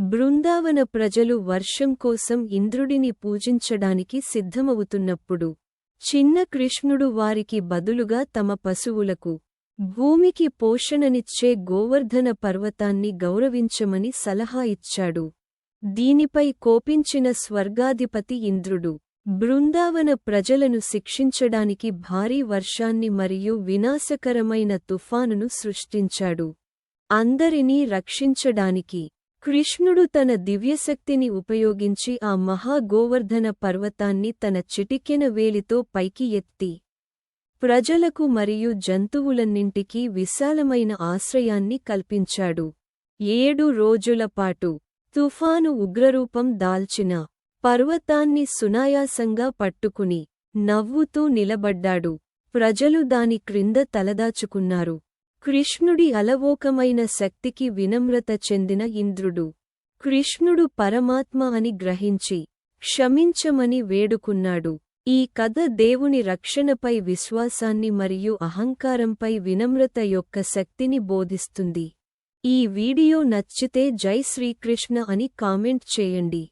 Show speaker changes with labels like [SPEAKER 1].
[SPEAKER 1] బృందావన ప్రజలు వర్షం కోసం ఇంద్రుడిని పూజించడానికి సిద్ధమవుతున్నప్పుడు చిన్న కృష్ణుడు వారికి బదులుగా తమ పశువులకు భూమికి పోషణనిచ్చే గోవర్ధన పర్వతాన్ని గౌరవించమని సలహా ఇచ్చాడు. దీనిపై కోపించిన స్వర్గాధిపతి ఇంద్రుడు బృందావన ప్రజలను శిక్షించడానికి భారీ వర్షాన్ని మరియు వినాశకరమైన తుఫానును సృష్టించాడు. అందరినీ రక్షించడానికి కృష్ణుడు తన దివ్యశక్తిని ఉపయోగించి ఆ మహా గోవర్ధన పర్వతాన్ని తన చిటికెన వేలితో పైకి ఎత్తి ప్రజలకు మరియు జంతువులన్నింటికీ విశాలమైన ఆశ్రయాన్ని కల్పించాడు. 7 రోజుల పాటు తుఫాను ఉగ్రరూపం దాల్చిన పర్వతాన్ని సునాయాసంగా పట్టుకుని నవ్వుతూ నిలబడ్డాడు. ప్రజలు దాని క్రింద తలదాచుకున్నారు. కృష్ణుడి అలవోకమైన శక్తికి వినమ్రత చెందిన ఇంద్రుడు కృష్ణుడు పరమాత్మ అని గ్రహించి క్షమించమని వేడుకున్నాడు. ఈ కథ దేవుని రక్షణపై విశ్వాసాన్ని మరియు అహంకారంపై వినమ్రత యొక్క శక్తిని బోధిస్తుంది. ఈ వీడియో నచ్చితే జై శ్రీకృష్ణ అని కామెంట్ చేయండి.